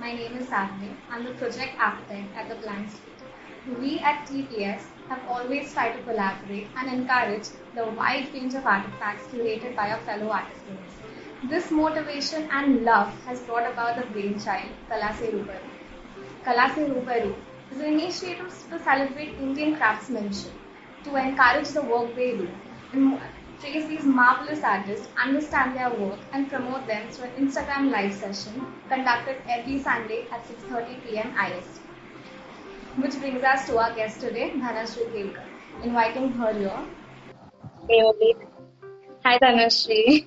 My name is Savni. I'm the project architect at the Blank Street. We at TPS have always tried to collaborate and encourage the wide range of artifacts curated by our fellow artisans. This motivation and love has brought about the brainchild, Kala Se Rubaru. Kala Se Rubaru is an initiative to celebrate Indian craftsmanship, to encourage the work they do, and praise these marvelous artists, understand their work, and promote them through an Instagram live session conducted every Sunday at 6:30 p.m. IST. Which brings us to our guest today, Dhanashree Kelkar. Inviting her here. Hey, Oli. Hi, Dhanashree.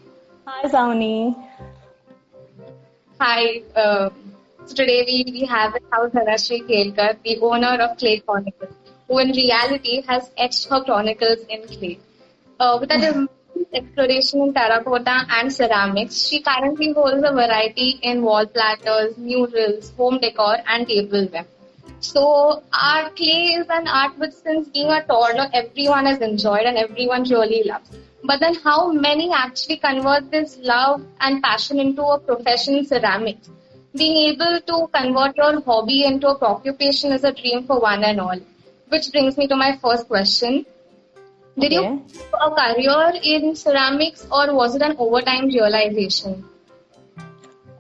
Hi, Savni. Hi. So today we have in house Dhanashree Kelkar, the owner of Clay Chronicles, who in reality has etched her chronicles in clay. With an immense exploration in terracotta and ceramics, she currently holds a variety in wall platters, murals, home decor, and tableware. So art clay is an art which since being a toddler everyone has enjoyed and everyone really loves. But then how many actually convert this love and passion into a profession in ceramics? Being able to convert your hobby into a occupation is a dream for one and all. Which brings me to my first question. Did you do a career in ceramics or was it an overtime realization?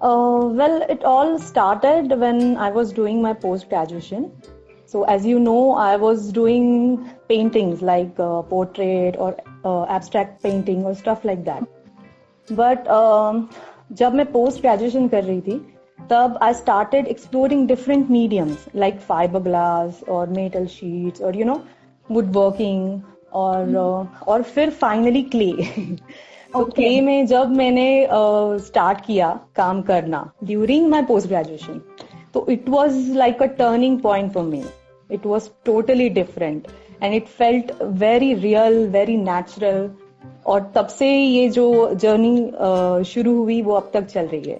Well, it all started when I was doing my post-graduation. So as you know, I was doing paintings like portrait or abstract painting or stuff like that. But जब मैं post-graduation कर रही थी, तब I started exploring different mediums like fiberglass or metal sheets or woodworking और फिर finally clay तो clay में जब मैंने स्टार्ट किया काम करना ड्यूरिंग माय पोस्ट ग्रेजुएशन तो it was like a turning point for me it was totally different and it felt very real very natural और तब से ये जो जर्नी शुरू हुई वो अब तक चल रही है.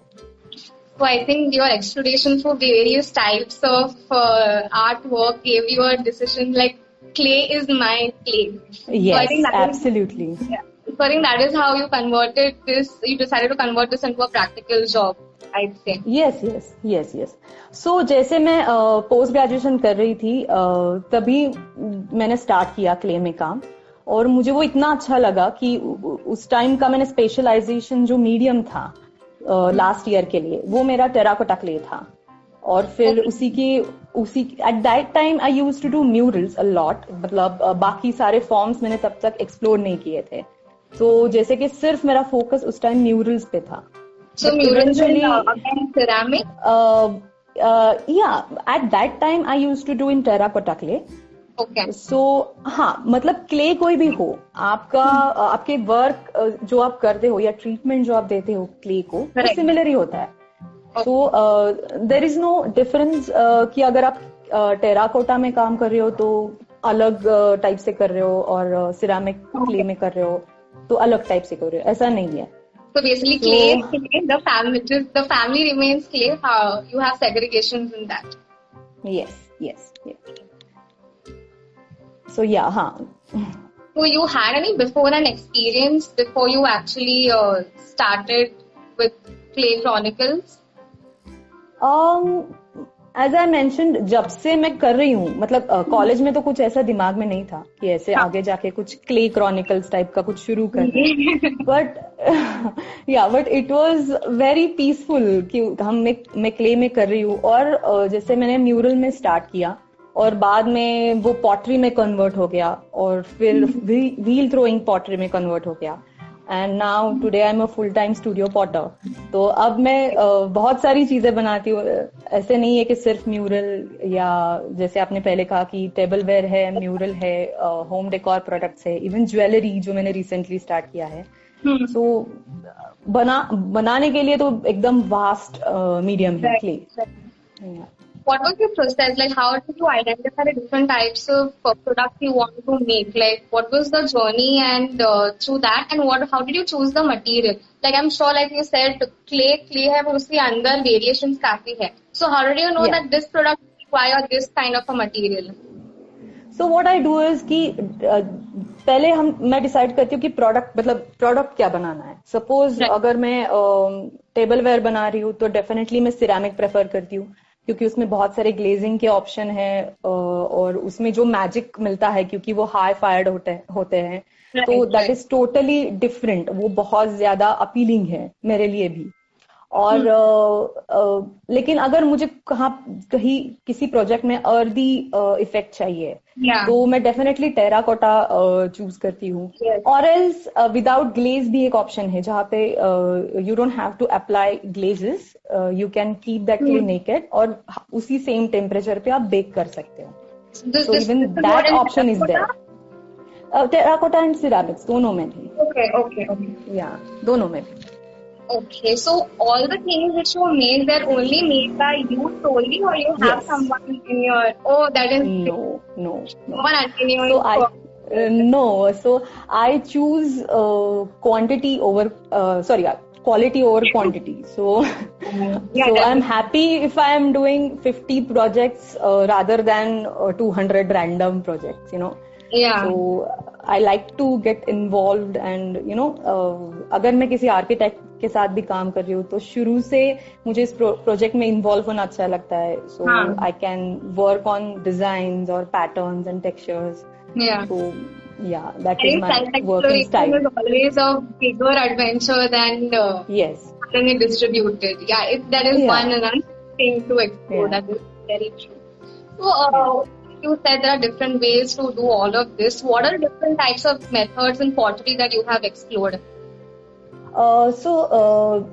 So I think your exploration for various types of artwork gave you a decision like clay is my clay. Yes, so absolutely. So I think that is how you converted this. You decided to convert this into a practical job, I'd say. Yes. So जैसे मैं post graduation कर रही थी तभी मैंने start किया clay में काम और मुझे वो इतना अच्छा लगा कि उस टाइम का मैंने स्पेशलाइजेशन जो मीडियम था लास्ट ईयर के लिए वो मेरा टेराकोटा क्ले था और फिर उसी at that time I used to do murals a lot मतलब बाकी सारे फॉर्म्स मैंने तब तक एक्सप्लोर नहीं किए थे तो जैसे कि सिर्फ मेरा फोकस उस टाइम म्यूरल्स पे था. So murals in ceramic? Yeah, at that time I used to do in terracotta clay. Okay. So हाँ मतलब क्ले कोई भी हो आपका आपके वर्क जो आप करते हो या ट्रीटमेंट जो आप देते हो क्ले को वो सिमिलर ही होता है. So there is no difference कि अगर आप टेराकोटा में काम कर रहे हो तो अलग टाइप से कर रहे हो और सिरामिक क्ले में कर रहे हो तो अलग टाइप से कर रहे हो ऐसा नहीं है. So basically clay, the family remains clay. You have segregations in that. Yes. So yeah, So you had any before and experience before you actually started with Clay Chronicles? As I mentioned, जब से मैं कर रही हूँ मतलब college में तो कुछ ऐसा दिमाग में नहीं था कि ऐसे आगे जाके कुछ क्ले क्रॉनिकल्स टाइप का कुछ शुरू कर रहे हैं but it was very peaceful कि मैं क्ले में कर रही हूँ और जैसे मैंने म्यूरल में स्टार्ट किया और बाद में वो पॉटरी में कन्वर्ट हो गया और फिर व्हील थ्रोइंग पॉटरी में कन्वर्ट हो गया and now today I am a full time studio Potter. तो अब मैं बहुत सारी चीजें बनाती हूँ ऐसे नहीं है कि सिर्फ म्यूरल या जैसे आपने पहले कहा कि टेबलवेयर है म्यूरल है होम डेकोर प्रोडक्ट्स है इवन ज्वेलरी जो मैंने रिसेंटली स्टार्ट किया है. सो बनाने के लिए तो एकदम वास्ट मीडियम है clay. What was your process? Like, how did you identify the different types of products you want to make? Like, what was the journey and through that, and how did you choose the material? Like, I'm sure, like you said, clay है, पर उसके अंदर variations काफी है. So, how did you know that this product require this kind of a material? So, what I do is कि पहले मैं decide करती हूँ कि प्रोडक्ट क्या बनाना है. सपोज अगर मैं टेबल वेयर बना रही हूँ तो डेफिनेटली मैं सिरेमिक प्रेफर करती हूँ, क्योंकि उसमें बहुत सारे ग्लेजिंग के ऑप्शन है और उसमें जो मैजिक मिलता है क्योंकि वो हाई फायर्ड होते हैं, तो दैट इज टोटली डिफरेंट. वो बहुत ज्यादा अपीलिंग है मेरे लिए भी. और लेकिन अगर मुझे कहीं किसी प्रोजेक्ट में अर्दी इफेक्ट चाहिए, तो मैं डेफिनेटली टेराकोटा चूज करती हूँ. और एल्स विदाउट ग्लेज भी एक ऑप्शन है जहाँ पे you don't have to apply glazes, you can keep that clay naked और उसी सेम टेम्परेचर पे आप बेक कर सकते हो. So even that option is there. Terracotta and ceramics दोनों में भी. Okay. या दोनों में भी. Okay, so all the things which you make, they're only made by you solely, or you have someone in your? Oh, that is no. Someone in your. No. So I choose quality over quantity. So I'm happy if I am doing 50 projects rather than 200 random projects. Yeah. So I like to get involved and अगर मैं किसी architect के साथ भी काम कर रही हूँ तो शुरू से मुझे इस प्रोजेक्ट में इन्वॉल्व होना अच्छा लगता है. So I can work on designs और patterns and textures. So that is my working style. Is always a bigger adventure than yes, having it distributed. Yeah, that is one thing to explore. Yeah. That is very true. So you said there are different ways to do all of this. What are different types of methods in pottery that you have explored?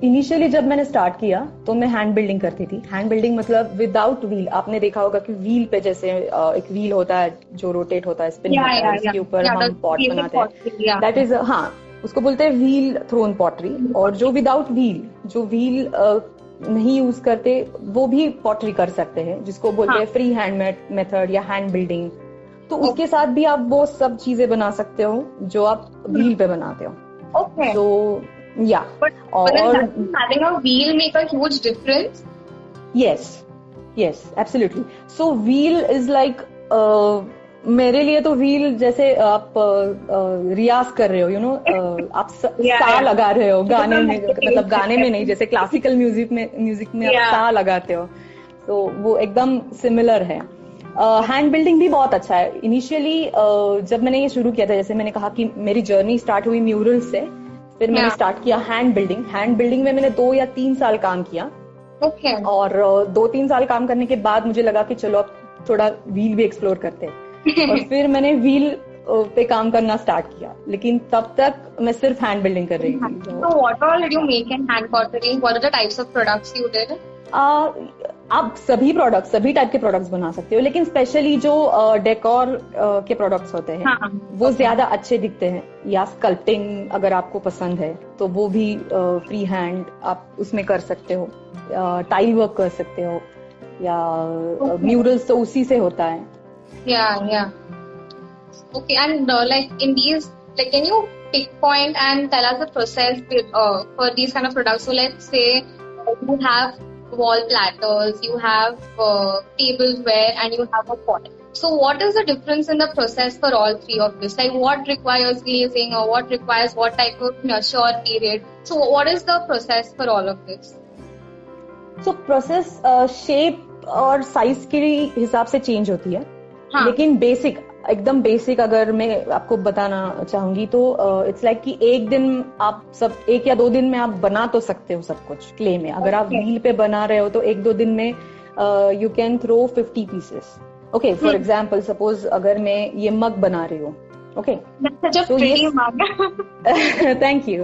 Initially जब मैंने start किया तो मैं hand building करती थी. Hand building मतलब without wheel. आपने देखा होगा कि व्हील पे जैसे एक व्हील होता है जो रोटेट होता है, स्पिन होता है, उसके ऊपर हम पॉट बनाते हैं. दैट इज उसको बोलते हैं व्हील थ्रोन पॉटरी. और जो विदाउट व्हील, जो व्हील नहीं यूज करते, वो भी पॉटरी कर सकते हैं, जिसको बोलते हैं फ्री हैंड मेथड या हैंड बिल्डिंग. तो उसके साथ भी आप वो सब चीजें बना सकते हो जो आप व्हील पे बनाते हो. Okay. So yeah. But having a wheel make a huge difference? Yes, absolutely. So wheel is like मेरे लिए तो व्हील जैसे आप रियाज कर रहे हो, आप सा लगा रहे हो गाने में, मतलब गाने में नहीं, जैसे क्लासिकल म्यूजिक में आप सा लगाते हो, तो वो एकदम सिमिलर है. हैंड बिल्डिंग भी बहुत अच्छा है. इनिशियली जब मैंने ये शुरू किया था, जैसे मैंने कहा कि मेरी जर्नी स्टार्ट हुई म्यूरल से, फिर मैंने स्टार्ट किया हैंड बिल्डिंग. हैंड बिल्डिंग में मैंने 2 या 3 साल काम किया. और 2-3 साल काम करने के बाद मुझे लगा कि चलो अब थोड़ा व्हील भी एक्सप्लोर करते हैं. और फिर मैंने व्हील पे काम करना स्टार्ट किया, लेकिन तब तक मैं सिर्फ हैंड बिल्डिंग कर रही थी. So what all did you make in hand pottery? What are the types of products you did? आप सभी टाइप के प्रोडक्ट्स बना सकते हो, लेकिन स्पेशली जो डेकोर के प्रोडक्ट्स होते हैं वो ज्यादा अच्छे दिखते हैं. या स्कल्पटिंग अगर आपको पसंद है तो वो भी फ्री हैंड आप उसमें कर सकते हो. टाइल वर्क कर सकते हो, या म्यूरल्स तो उसी से होता है. Yeah. Okay, and like in these, like, can you pinpoint and tell us the process for these kind of products? So let's say you have wall platters, you have tableware, and you have a pot. So what is the difference in the process for all three of this? Like what requires glazing, or what requires what type of nurture period? So what is the process for all of this? So process shape और size के हिसाब से change होती है. लेकिन एकदम basic अगर मैं आपको बताना चाहूंगी तो इट्स लाइक कि एक या 2 दिन में आप बना तो सकते हो सब कुछ क्ले में. अगर आप व्हील पे बना रहे हो तो 1-2 दिन में you can throw 50 pieces. Okay, for example suppose अगर मैं ये मग बना रही हूँ, ओके, तो ये थैंक यू.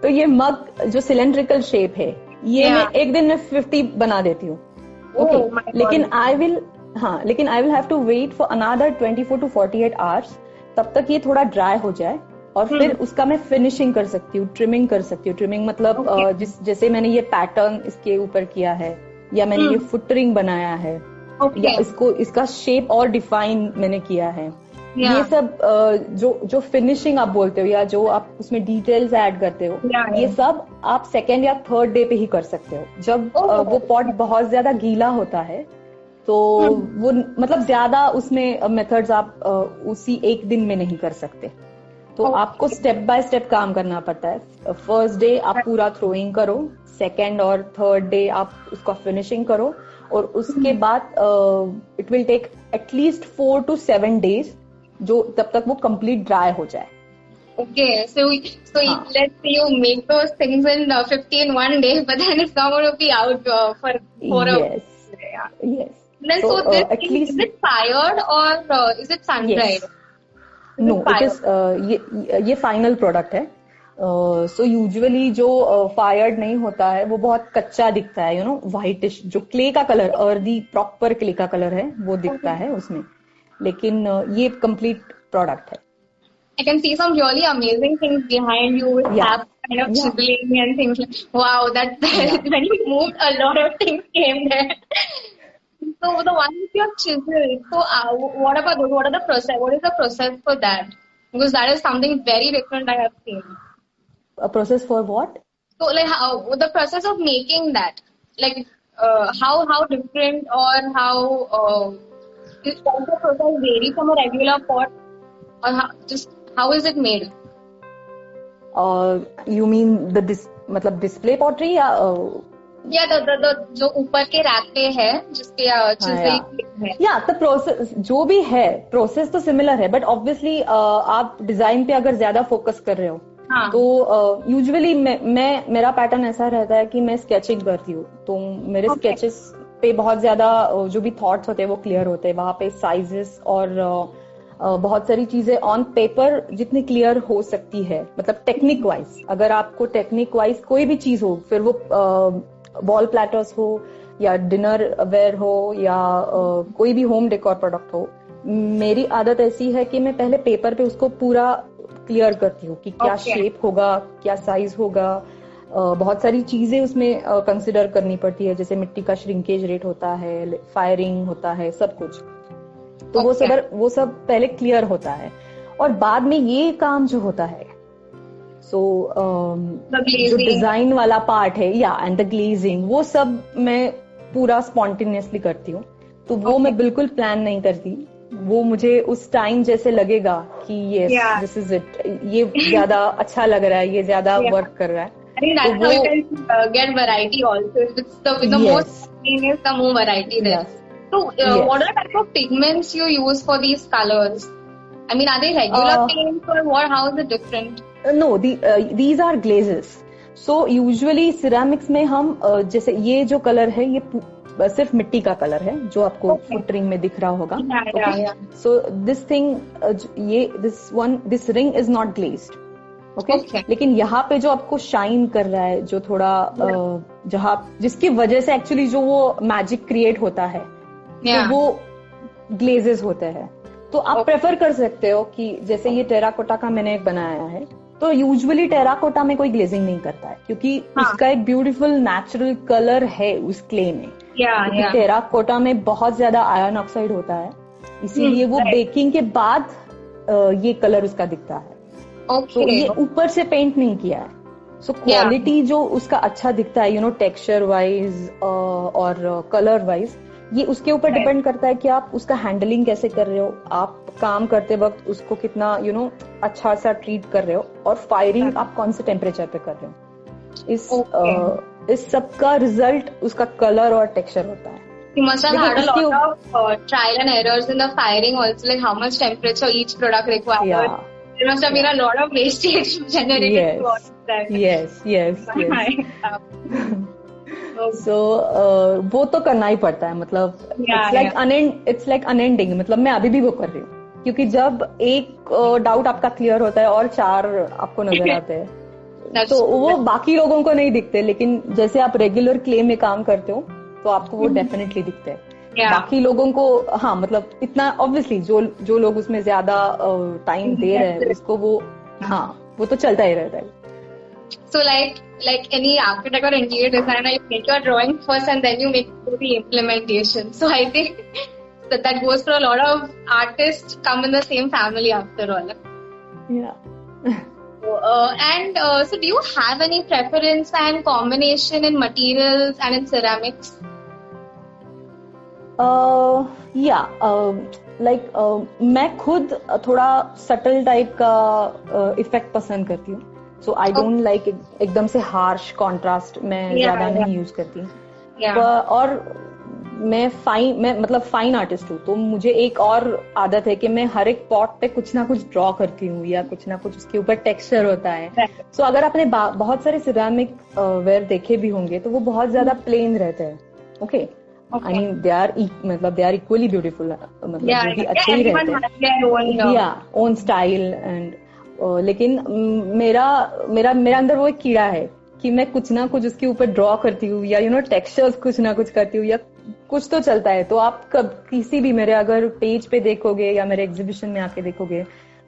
तो ये मग जो सिलेंड्रिकल शेप है, ये मैं 1 दिन में 50 बना देती हूँ. ओके, लेकिन I will have to wait for another 24 to 48 hours, तब तक ये थोड़ा ड्राई हो जाए, और फिर उसका मैं फिनिशिंग कर सकती हूँ, ट्रिमिंग कर सकती हूँ. ट्रिमिंग मतलब जैसे मैंने ये पैटर्न इसके ऊपर किया है, या मैंने ये फुटरिंग बनाया है, या इसका शेप और डिफाइन मैंने किया है. ये सब जो फिनिशिंग आप बोलते हो, या जो आप उसमें डिटेल्स ऐड करते हो, ये सब आप 2nd या 3rd डे पे ही कर सकते हो. जब वो पॉट बहुत ज्यादा गीला होता है तो वो मतलब ज्यादा उसमें मेथड्स आप उसी 1 दिन में नहीं कर सकते. तो आपको स्टेप बाय स्टेप काम करना पड़ता है. फर्स्ट डे आप पूरा थ्रोइंग करो, सेकेंड और थर्ड डे आप उसका फिनिशिंग करो, और उसके बाद it will take at least 4 to 7 days, जो तब तक वो कंप्लीट ड्राई हो जाए. Okay, so let's say you make those things in 15 one day, but then it's not going to be out for a Yes. yeah. Yes. Then so this at thing, least is it fired or is it sun dried? yes. No, it is ये final product है. So usually जो fired नहीं होता है वो बहुत कच्चा दिखता है, व्हाइटिश, जो क्ले का कलर, अर्दी प्रॉपर क्ले का कलर है वो दिखता है उसमें. लेकिन ये कंप्लीट प्रोडक्ट है. I can see some really amazing things behind you with that kind of chiseling and things like, wow, that when you moved, a lot of things came there. So the one with your chisel, so what about those? What are the process? What is the process for that? Because that is something very different I have seen. A process for what? So like how the process of making that, like how different or how is the process vary from a regular pot, or how is it made? You mean मतलब display pottery या the जो ऊपर के rack पे है जिसपे chisel है. या द प्रोसेस जो भी है, प्रोसेस तो सिमिलर है, बट ऑब्वियसली आप डिजाइन पे अगर ज्यादा फोकस कर रहे हो तो यूजुअली मेरा पैटर्न ऐसा रहता है कि मैं स्केचिंग करती हूँ, तो मेरे स्केचेस पे बहुत ज्यादा जो भी थॉट्स होते हैं वो क्लियर होते हैं. वहां पे साइजेस और बहुत सारी चीजें ऑन पेपर जितनी क्लियर हो सकती है, मतलब टेक्निक वाइज. अगर आपको टेक्निक वाइज कोई भी चीज हो, फिर वो वॉल प्लैटर्स हो या डिनर वेयर हो या कोई भी होम डेकोर प्रोडक्ट हो, मेरी आदत ऐसी है कि मैं पहले पेपर पे उसको पूरा क्लियर करती हूँ कि क्या शेप होगा, क्या साइज होगा. बहुत सारी चीजें उसमें कंसिडर करनी पड़ती है, जैसे मिट्टी का श्रिंकेज रेट होता है, फायरिंग होता है, सब कुछ. तो वो सब पहले क्लियर होता है, और बाद में ये काम जो होता है, जो डिजाइन वाला पार्ट है एंड द ग्लेजिंग, वो सब मैं पूरा स्पॉन्टेनियसली करती हूँ. तो वो मैं बिल्कुल प्लान नहीं करती. वो मुझे उस टाइम जैसे लगेगा कि यस दिस इज इट, ये ज्यादा अच्छा लग रहा है, ये ज्यादा वर्क कर रहा है. I think that's how you can get variety also. It's the most is the more variety there. Yes. So, what are the type of pigments you use for these colors? I mean, are they regular paints or what? How is it different? No, these are glazes. So, usually ceramics में हम जैसे ये जो colour है ये सिर्फ मिट्टी का कलर है जो आपको फुट रिंग में दिख रहा होगा. So this thing, this ring is not glazed. Okay? लेकिन यहाँ पे जो आपको शाइन कर रहा है, जो थोड़ा जिसकी वजह से एक्चुअली जो वो मैजिक क्रिएट होता है, तो वो ग्लेजेस होते हैं. तो आप प्रेफर कर सकते हो कि जैसे ये टेराकोटा का मैंने एक बनाया है, तो यूजुअली टेराकोटा में कोई ग्लेजिंग नहीं करता है क्योंकि उसका एक ब्यूटीफुल नेचुरल कलर है उस क्ले में. टेराकोटा में बहुत ज्यादा आयरन ऑक्साइड होता है, इसीलिए वो बेकिंग के बाद ये कलर उसका दिखता है. तो ये ऊपर से पेंट नहीं किया है. सो क्वालिटी जो उसका अच्छा दिखता है, टेक्सचर वाइज और कलर वाइज, ये उसके ऊपर डिपेंड करता है कि आप उसका हैंडलिंग कैसे कर रहे हो, आप काम करते वक्त उसको कितना अच्छा सा ट्रीट कर रहे हो, और फायरिंग आप कौन से टेम्परेचर पे कर रहे हो. इस सब का रिजल्ट उसका कलर और टेक्सचर होता है. You must have had a lot of trial and errors in the firing also, like how much temperature each product requires. Yeah. There must have been a lot of wastage generated towards that. Yes. So वो तो करना ही पड़ता है, मतलब it's like unending. मतलब मैं अभी भी वो कर रही हूँ क्योंकि जब एक डाउट आपका क्लियर होता है और 4 आपको नजर आते हैं, तो वो बाकी लोगों को नहीं दिखते, लेकिन जैसे आप रेगुलर क्ले में काम करते हो तो आपको वो डेफिनेटली दिखते हैं. बाकी लोगों को मतलब इतना ऑब्वियसली जो लोग उसमें ज्यादा टाइम दे रहे हैं उसको वो तो चलता ही रहता है. So like any architect or interior designer, you make your drawing first and then you make the implementation. So I think that goes for a lot of artists, come in the same family after all. Yeah. So do you have any preference and combination in materials and in ceramics? मैं खुद थोड़ा subtle type का effect पसंद करती हूँ. सो I don't like एकदम से harsh contrast मैं ज्यादा नहीं यूज करती. और मैं मतलब फाइन आर्टिस्ट हूँ, तो मुझे एक और आदत है कि मैं हर एक पॉट पे कुछ ना कुछ ड्रॉ करती हूँ या कुछ ना कुछ उसके ऊपर टेक्सचर होता है. सो अगर आपने बहुत सारे सिरामिक वेयर देखे भी होंगे तो वो बहुत ज्यादा प्लेन रहते हैं. Okay, I mean they are equally beautiful, मतलब वो भी अच्छे ही रहते हैं, या ओन स्टाइल एंड लेकिन मेरा अंदर वो एक कीड़ा है कि मैं कुछ ना कुछ उसके ऊपर ड्रॉ करती हूँ या टेक्सचर्स कुछ ना कुछ करती हूँ या कुछ तो चलता है. तो आप किसी भी मेरे अगर पेज पे देखोगे या मेरे एग्जीबिशन में आके देखोगे,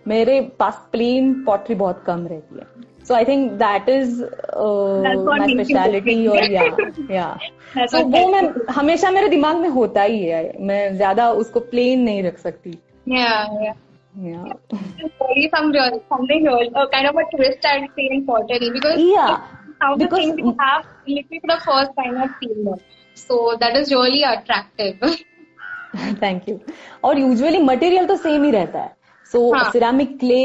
मेरे पास प्लेन पॉटरी बहुत कम रहती है. So I think that is my speciality. और या सो वो मैं हमेशा मेरे दिमाग में होता ही है, मैं ज्यादा उसको प्लेन नहीं रख सकती. Something real, kind of a twist I'd say in pottery, because how the things you have literally for the first time I've seen them. So that is really attractive. Thank you. और usually material तो same ही रहता है. सो ceramic clay,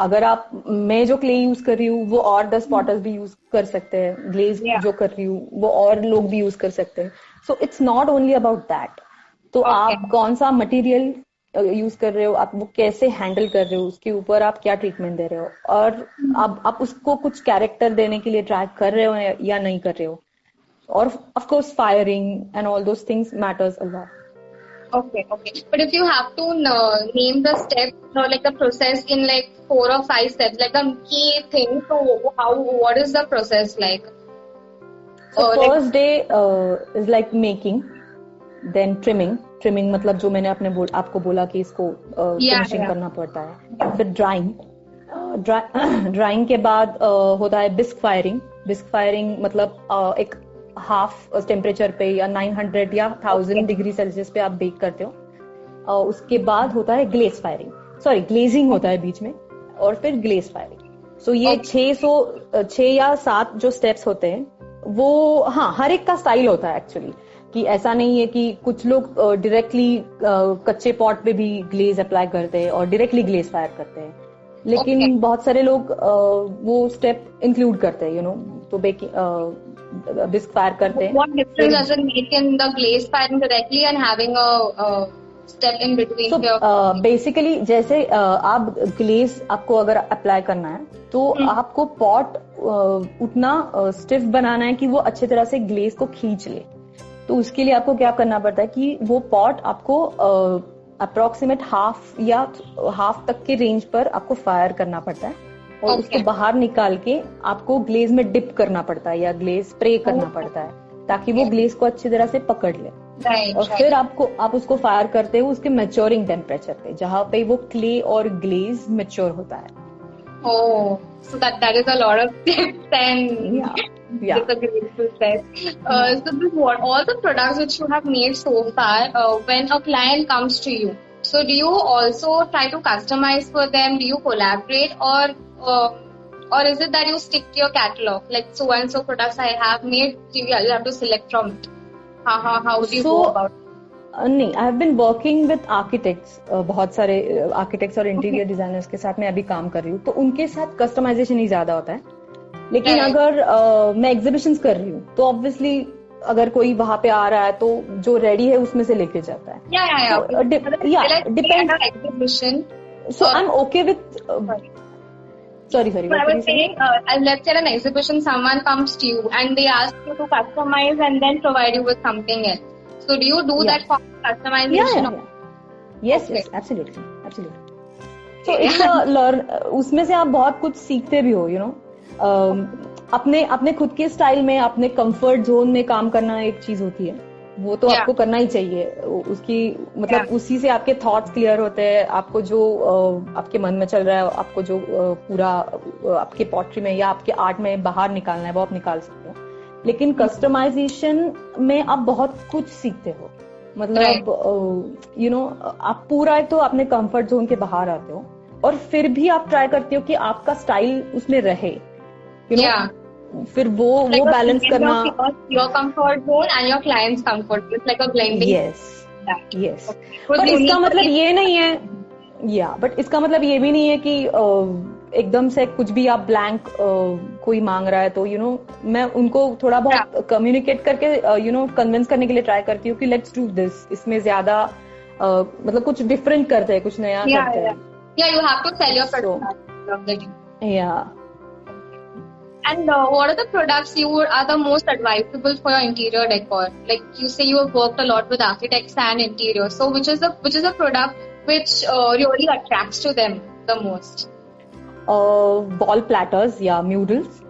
अगर मैं जो clay use कर रही हूँ वो और 10 पॉटर्स भी यूज कर सकते हैं. ग्लेज जो कर रही हूँ वो और लोग भी यूज कर सकते हैं. So it's not only about that. तो आप कौन सा मटेरियल यूज कर रहे हो, आप वो कैसे हैंडल कर रहे हो, उसके ऊपर आप क्या ट्रीटमेंट दे रहे हो, और आप उसको कुछ कैरेक्टर देने के लिए ट्राई कर रहे हो या नहीं कर रहे हो. और of course firing and all those things matters a lot. Okay. But if you have to name the steps or like the process in like 4 or 5 steps, like the key thing, so what is the process like? So first day is like making, then trimming मतलब जो मैंने आपको बोला कि इसको finishing करना पड़ता है. फिर ड्राइंग के बाद होता है बिस्क फायरिंग मतलब एक हाफ टेम्परेचर पे या 900 या 1000 डिग्री सेल्सियस पे आप बेक करते हो. उसके बाद होता है ग्लेजिंग होता है बीच में, और फिर ग्लेज फायरिंग. सो ये 6 या 7 जो स्टेप्स होते हैं वो हर एक का स्टाइल होता है एक्चुअली. कि ऐसा नहीं है कि कुछ लोग डायरेक्टली कच्चे पॉट पे भी ग्लेज अप्लाई करते हैं और डायरेक्टली ग्लेज फायर करते हैं, लेकिन बहुत सारे लोग वो स्टेप इंक्लूड करते हैं तो बिस्क फायर करते हैं. What difference does it make in the glaze firing directly and having a step in between? So basically जैसे आप ग्लेज आपको अगर अप्लाई करना है तो आपको पॉट उतना स्टिफ बनाना है कि वो अच्छे तरह से ग्लेज को खींच ले. तो उसके लिए आपको क्या करना पड़ता है कि वो पॉट आपको अप्रोक्सीमेट हाफ तक के रेंज पर आपको फायर करना पड़ता है, और उसको बाहर निकाल के आपको ग्लेज में डिप करना पड़ता है या ग्लेज स्प्रे करना पड़ता है ताकि वो ग्लेज को अच्छी तरह से पकड़ ले. और फिर आप उसको फायर करते हो उसके मैच्योरिंग टेम्परेचर पे, जहाँ पे वो क्ले और ग्लेज मैच्योर होता है. Oh, so that is a lot of tips and it's a great process. So what all the products which you have made so far, when a client comes to you, so do you also try to customize for them? Do you collaborate, or is it that you stick to your catalog, like so and so products I have made, you have to select from it? How do you go about it? नहीं, I have been working with architects. बहुत सारे architects और interior designers के साथ मैं अभी काम कर रही हूँ, तो उनके साथ कस्टमाइजेशन ही ज्यादा होता है. लेकिन अगर मैं एग्जीबिशंस कर रही हूँ तो ऑब्वियसली अगर कोई वहां पे आ रहा है तो जो रेडी है उसमें से लेके जाता है. Exhibition. So I'm okay with. Sorry. I was saying, let's say at an exhibition, someone comes to you and they ask you to customize and then provide you with something else. So do you do that for customization? Yes, absolutely. So it's a learn. उसमें से आप बहुत कुछ सीखते भी हो, अपने खुद के स्टाइल में, अपने कंफर्ट जोन में काम करना एक चीज होती है, वो तो आपको करना ही चाहिए. उसकी मतलब उसी से आपके थॉट्स क्लियर होते हैं. आपको जो आपके मन में चल रहा है, आपको जो पूरा आपके पॉटरी में या आपके आर्ट में बाहर निकालना है वो आप निकाल सकते हो. लेकिन कस्टमाइजेशन में आप बहुत कुछ सीखते हो. मतलब आप पूरा एक तो अपने कंफर्ट जोन के बाहर आते हो और फिर भी आप ट्राई करते हो कि आपका स्टाइल उसमें रहे. फिर वो बैलेंस करना. Your comfort zone and your client's comfort zone. It's like a blending. Yes, पर इसका मतलब ये नहीं है, बट इसका मतलब ये भी नहीं है कि एकदम से कुछ भी आप ब्लैंक कोई मांग रहा है तो मैं उनको थोड़ा बहुत कम्युनिकेट करके कन्विंस करने के लिए ट्राई करती हूँ कि लेट्स डू दिस, इसमें ज्यादा मतलब कुछ डिफरेंट करते हैं, कुछ नया करते हैं. You have to sell your product. And what are the products you are the most advisable for your interior decor? Like you say, you have worked a lot with architects and interiors. So which is the product which really attracts to them the most? Wall platters या murals,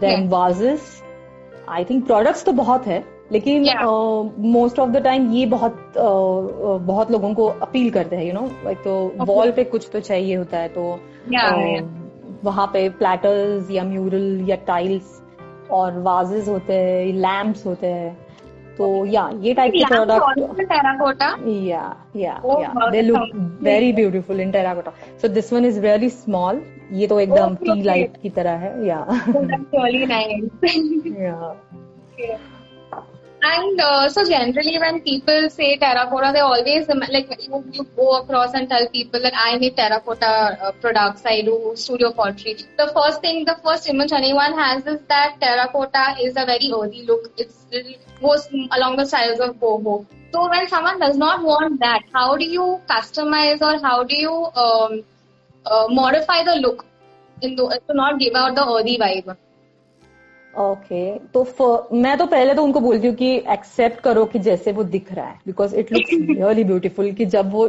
then vases. I think products तो बहुत है, लेकिन most of the time ये बहुत लोगों को appeal करते हैं, लाइक तो वॉल पे कुछ तो चाहिए होता है, तो वहां पे प्लैटर्स या म्यूरल या टाइल्स और वाजेस होते हैं, लैम्प्स होते हैं, तो ये टाइप के product. Terracotta. They look very beautiful in terracotta. So this one is really small. ये तो एकदम टी लाइट की तरह है. And so generally when people say terracotta, they always like you go across and tell people that I need terracotta products, I do studio pottery. The first image anyone has is that terracotta is a very earthy look. It goes along the styles of boho. So when someone does not want that, how do you customize or how do you modify the look to not give out the earthy vibe? Okay, तो मैं तो पहले तो उनको बोलती हूँ कि accept करो कि जैसे वो दिख रहा है, because it looks really beautiful. कि जब वो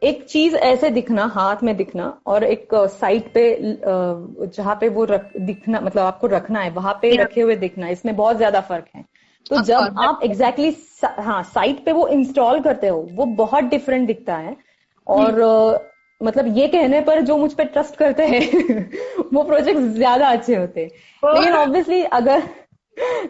एक चीज ऐसे दिखना, हाथ में दिखना, और एक साइड पे जहाँ पे वो दिखना, मतलब आपको रखना है वहां पे रखे हुए दिखना, इसमें बहुत ज्यादा फर्क है. तो जब आप एग्जैक्टली साइड पे वो इंस्टॉल करते हो, वो बहुत डिफरेंट दिखता है. और मतलब ये कहने पर जो मुझ पे ट्रस्ट करते हैं वो प्रोजेक्ट ज्यादा अच्छे होते हैं.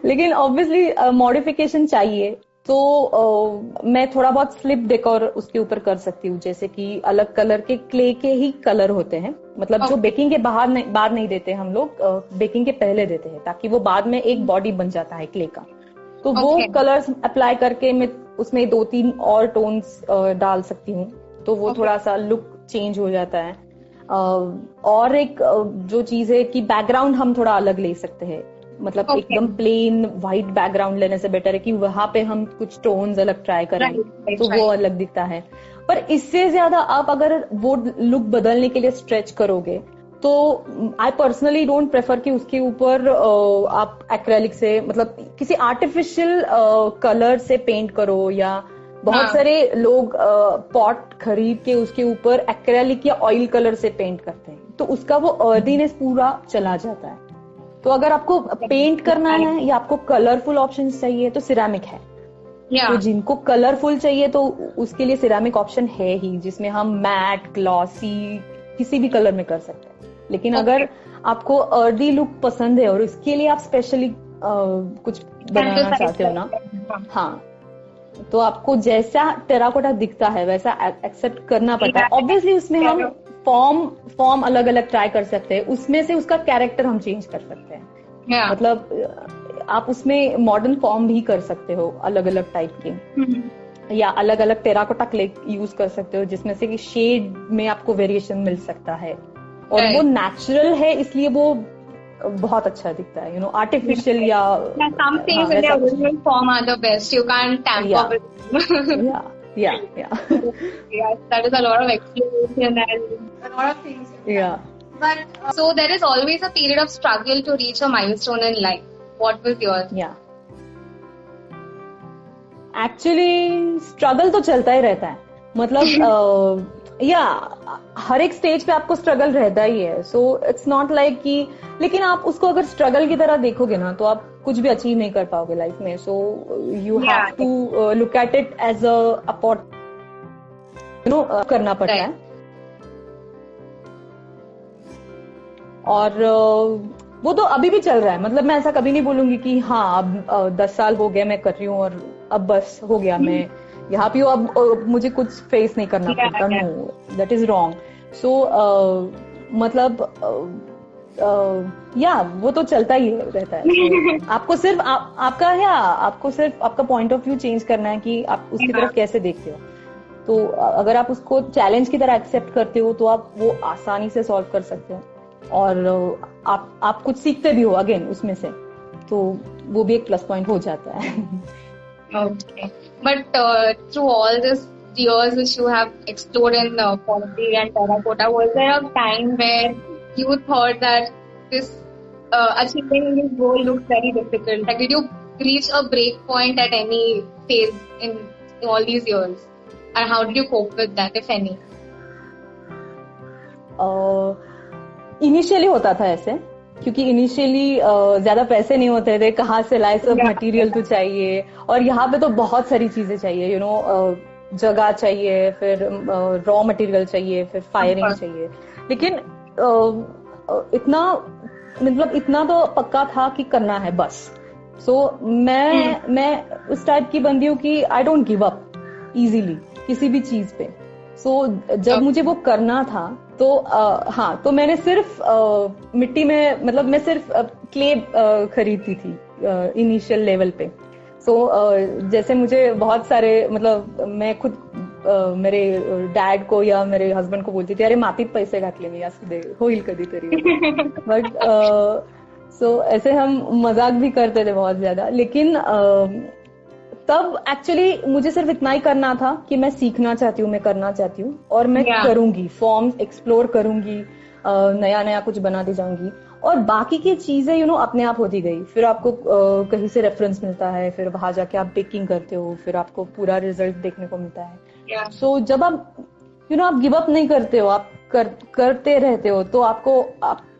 लेकिन ऑब्वियसली मॉडिफिकेशन चाहिए, तो मैं थोड़ा बहुत स्लिप डेकोर उसके ऊपर कर सकती हूँ. जैसे कि अलग कलर के क्ले के ही कलर होते हैं, मतलब जो बेकिंग के बाद नहीं देते हम लोग, बेकिंग के पहले देते हैं, ताकि वो बाद में एक बॉडी बन जाता है क्ले का. तो वो कलर्स अप्लाई करके मैं उसमें 2-3 और टोन्स डाल सकती हूँ, तो वो थोड़ा सा लुक चेंज हो जाता है. और एक जो चीज है कि बैकग्राउंड हम थोड़ा अलग ले सकते हैं, मतलब एकदम प्लेन व्हाइट बैकग्राउंड लेने से बेटर है कि वहां पे हम कुछ टोन्स अलग ट्राई करें, तो वो अलग दिखता है. पर इससे ज्यादा आप अगर वो लुक बदलने के लिए स्ट्रेच करोगे, तो आई पर्सनली डोंट प्रेफर कि उसके ऊपर आप एक्रेलिक से, मतलब किसी आर्टिफिशियल कलर से पेंट करो, या बहुत सारे लोग पॉट खरीद के उसके ऊपर एक्रेलिक या ऑयल कलर से पेंट करते हैं, तो उसका वो अर्दीनेस पूरा चला जाता है. तो अगर आपको पेंट करना है या आपको कलरफुल ऑप्शंस चाहिए तो सिरेमिक है. तो जिनको कलरफुल चाहिए तो उसके लिए सिरेमिक ऑप्शन है ही, जिसमें हम मैट, ग्लॉसी किसी भी कलर में कर सकते हैं. लेकिन अगर आपको अर्दी लुक पसंद है और उसके लिए आप स्पेशली कुछ बनाना चाहते हो ना, तो आपको जैसा टेराकोटा दिखता है वैसा एक्सेप्ट करना पड़ता है. ऑब्वियसली उसमें हम फॉर्म अलग अलग ट्राई कर सकते हैं, उसमें से उसका कैरेक्टर हम चेंज कर सकते हैं. मतलब आप उसमें मॉडर्न फॉर्म भी कर सकते हो, अलग अलग टाइप के, या अलग अलग टेराकोटा क्ले यूज कर सकते हो, जिसमें से कि शेड में आपको वेरिएशन मिल सकता है. और वो नेचुरल है, इसलिए वो बहुत अच्छा दिखता है. आर्टिफिशियल या some things in their original form are the best. You can't tamper with them. Yes, that is a lot of explanation and A lot of things. But so there is always a period of struggle to reach a milestone in life. What was yours? Actually struggle तो चलता ही रहता है, मतलब हर एक stage पे आपको struggle रहता ही है. सो इट्स नॉट लाइक कि, लेकिन आप उसको अगर स्ट्रगल की तरह देखोगे ना, तो आप कुछ भी अचीव नहीं कर पाओगे लाइफ में. So you have to look at it as करना पड़ता है. और वो तो अभी भी चल रहा है. मतलब मैं ऐसा कभी नहीं बोलूंगी कि हाँ अब 10 साल हो गए मैं कर रही हूँ और अब बस हो गया, मैं यहाँ पे अब मुझे कुछ फेस नहीं करना पड़ता. No, that is wrong. So मतलब या वो तो चलता ही रहता है. So, आपको सिर्फ आपको सिर्फ आपका पॉइंट ऑफ व्यू चेंज करना है कि आप उसकी तरफ कैसे देखते हो. तो अगर आप उसको चैलेंज की तरह एक्सेप्ट करते हो तो आप वो आसानी से सॉल्व कर सकते हो, और आप कुछ सीखते भी हो अगेन उसमें से, तो वो भी एक प्लस पॉइंट हो जाता है. Okay. But through all this years which you have explored in pottery and terracotta, was there a time where you thought that this achieving this goal looked very difficult? Like, did you reach a break point at any phase in all these years? And how did you cope with that, if any? Initially होता था ऐसे, क्योंकि initially ज्यादा पैसे नहीं होते थे, कहाँ से लाए, सब मटेरियल तो चाहिए, और यहाँ पे तो बहुत सारी चीजें चाहिए, यू नो, जगह चाहिए, फिर रॉ मटेरियल चाहिए, फिर फायरिंग चाहिए. लेकिन इतना तो पक्का था कि करना है बस. सो मैं उस टाइप की बंदी हूँ कि I don't give up easily किसी भी चीज पे. सो जब मुझे वो करना था तो तो मैंने सिर्फ मिट्टी में, मतलब मैं सिर्फ क्ले खरीदती थी इनिशियल लेवल पे. सो जैसे मुझे बहुत सारे, मतलब मैं खुद मेरे डैड को या मेरे हस्बैंड को बोलती थी, अरे मातीत पैसे घातले मी असू दे, होईल कधीतरी. बट सो ऐसे हम मजाक भी करते थे बहुत ज्यादा. लेकिन तब एक्चुअली मुझे सिर्फ इतना ही करना था कि मैं सीखना चाहती हूँ, मैं करना चाहती हूँ, और मैं करूंगी, फॉर्म्स एक्सप्लोर करूंगी, नया नया कुछ बनाती जाऊंगी, और बाकी की चीजें यू नो अपने आप होती गई. फिर आपको कहीं से रेफरेंस मिलता है, फिर वहां जाके आप बेकिंग करते हो, फिर आपको पूरा रिजल्ट देखने को मिलता है. सो जब आप आप गिव अप नहीं करते हो, आप करते रहते हो, तो आपको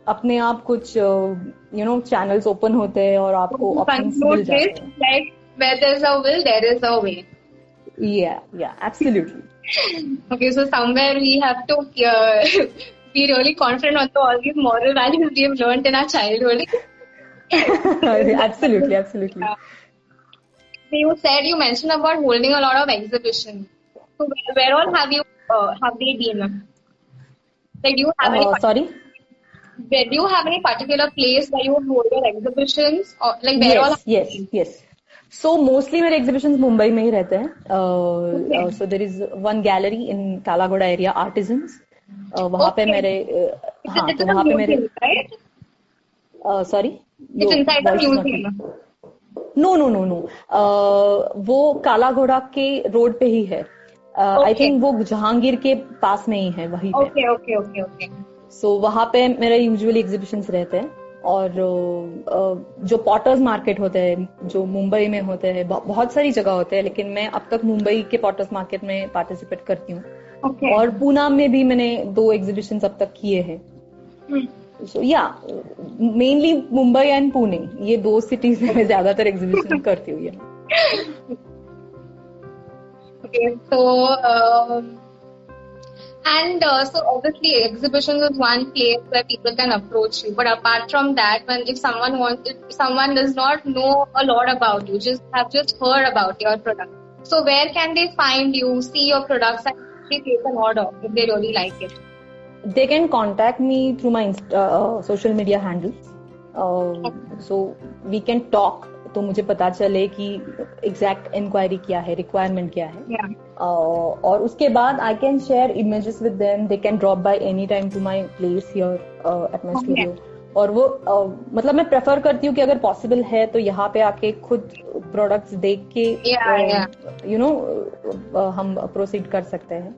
अपने आप कुछ चैनल्स ओपन होते हैं और आपको ऑप्शंस मिल जाते हैं. Where there's a will, there is a way. Yeah, absolutely. Okay, so somewhere we have to be really confident on all these moral values we have learned in our childhood. Absolutely. You mentioned about holding a lot of exhibitions. So where all have they been? Like, do you have sorry? Do you have any particular place where you hold your exhibitions? Or like where Yes. So mostly मेरे exhibitions Mumbai में ही रहते हैं. So there is one gallery in Kala Ghoda area, Artisans. वहाँ पे मेरे तो वहाँ पे मेरे sorry. It's inside the museum. No. वो कालाघोड़ा के रोड पे ही है. I think वो जहांगीर के पास में ही है, वहीं पे. Okay. So वहाँ पे मेरे यूजुअली एग्जीबिशंस रहते हैं. और जो पॉटर्स मार्केट होते हैं जो मुंबई में होते हैं, बहुत सारी जगह होते हैं, लेकिन मैं अब तक मुंबई के पॉटर्स मार्केट में पार्टिसिपेट करती हूँ. और पूना में भी मैंने 2 एग्जीबिशंस अब तक किए हैं. So mainly Mumbai and Pune, ये 2 सिटीज में मैं ज्यादातर एग्जीबिशन करती हूँ. And so obviously exhibitions is one place where people can approach you. But apart from that, if someone does not know a lot about you, just heard about your product. So where can they find you, see your products, and place an order if they really like it? They can contact me through my social media handles. So we can talk. तो मुझे पता चले कि exact inquiry क्या है, requirement क्या है. और उसके बाद I can share images with them. They can drop by any time to my place here at my studio. और वो मतलब मैं प्रेफर करती हूँ कि अगर पॉसिबल है तो यहाँ पे आके खुद प्रोडक्ट्स देख के हम प्रोसीड कर सकते हैं.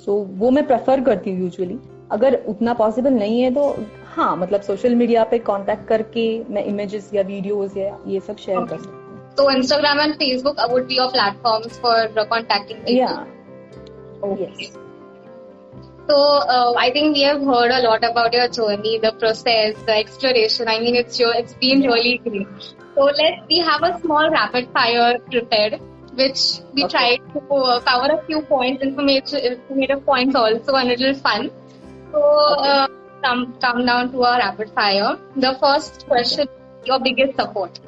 सो वो मैं प्रेफर करती हूँ यूजुअली. अगर उतना पॉसिबल नहीं है तो मतलब सोशल मीडिया पे कांटेक्ट करके मैं इमेजेस या वीडियोस या ये सब शेयर कर सकती हूँ. So Instagram and Facebook would be your platforms for contacting people. Yeah. Yes. So I think we have heard a lot about your journey, the process, the exploration. I mean, it's been really great. So we have a small rapid fire prepared, which we tried to cover a few points, informative points also, and a little fun. So come down to our rapid fire. The first question: your biggest support?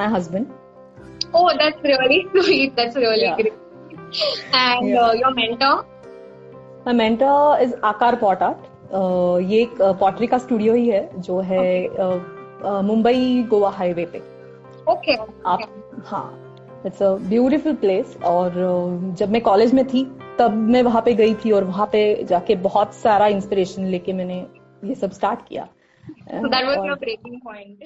My husband. Oh, that's really sweet. That's really great. And your mentor? My mentor is Akar Pot Art. ये एक pottery का studio ही है जो है Mumbai Goa highway पे। Okay. आप हाँ, it's a beautiful place. और जब मैं कॉलेज में थी तब मैं वहां पे गई थी और वहां पे जाके बहुत सारा इंस्पिरेशन लेके मैंने ये सब स्टार्ट किया। That was your breaking point.